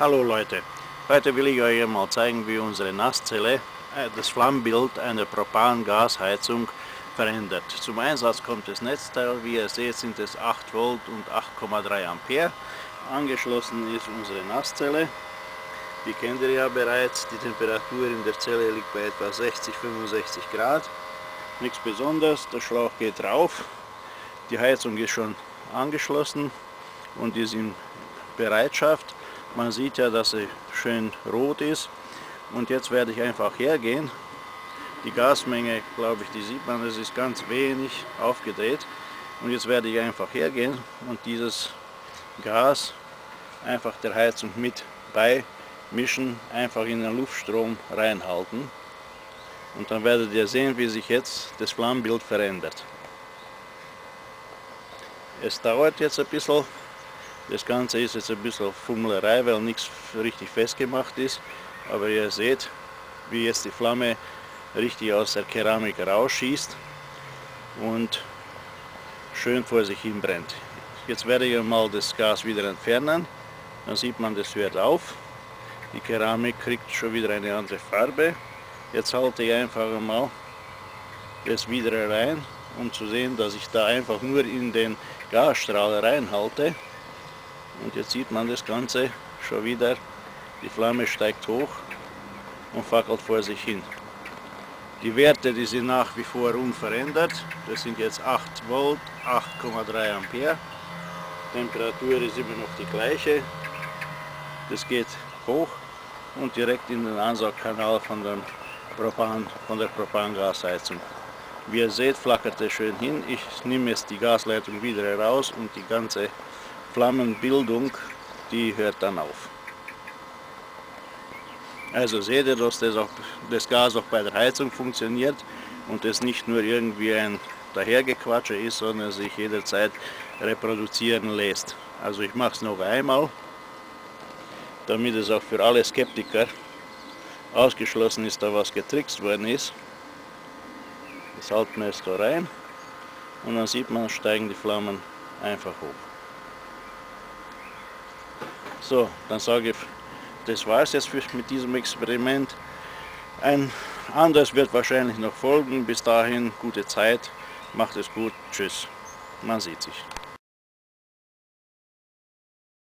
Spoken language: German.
Hallo Leute, heute will ich euch einmal zeigen, wie unsere Nasszelle das Flammbild einer Propangasheizung verändert. Zum Einsatz kommt das Netzteil, wie ihr seht sind es 8 Volt und 8,3 Ampere. Angeschlossen ist unsere Nasszelle, die kennt ihr ja bereits, die Temperatur in der Zelle liegt bei etwa 60-65 Grad. Nichts Besonderes, der Schlauch geht drauf, die Heizung ist schon angeschlossen und ist in Bereitschaft. Man sieht ja, dass sie schön rot ist und jetzt werde ich einfach hergehen. Die Gasmenge, glaube ich, die sieht man, es ist ganz wenig aufgedreht und jetzt werde ich einfach hergehen und dieses Gas einfach der Heizung mit beimischen, einfach in den Luftstrom reinhalten und dann werdet ihr sehen, wie sich jetzt das Flammbild verändert. Es dauert jetzt ein bisschen. Das Ganze ist jetzt ein bisschen Fummlerei, weil nichts richtig festgemacht ist. Aber ihr seht, wie jetzt die Flamme richtig aus der Keramik rausschießt und schön vor sich hin brennt. Jetzt werde ich mal das Gas wieder entfernen. Dann sieht man, das hört auf. Die Keramik kriegt schon wieder eine andere Farbe. Jetzt halte ich einfach mal das wieder rein, um zu sehen, dass ich da einfach nur in den Gasstrahl reinhalte. Und jetzt sieht man das Ganze schon wieder, die Flamme steigt hoch und fackelt vor sich hin. Die Werte, die sind nach wie vor unverändert, das sind jetzt 8 Volt, 8,3 Ampere. Temperatur ist immer noch die gleiche, das geht hoch und direkt in den Ansaugkanal von der Propangasheizung. Wie ihr seht, flackert es schön hin, ich nehme jetzt die Gasleitung wieder heraus und die ganze Flammenbildung, die hört dann auf. Also seht ihr, dass das Gas auch bei der Heizung funktioniert und es nicht nur irgendwie ein Dahergequatsche ist, sondern sich jederzeit reproduzieren lässt. Also ich mache es noch einmal, damit es auch für alle Skeptiker ausgeschlossen ist, da was getrickst worden ist. Jetzt halten wir es da rein und dann sieht man, steigen die Flammen einfach hoch. So, dann sage ich, das war es jetzt mit diesem Experiment. Ein anderes wird wahrscheinlich noch folgen. Bis dahin, gute Zeit, macht es gut, tschüss, man sieht sich.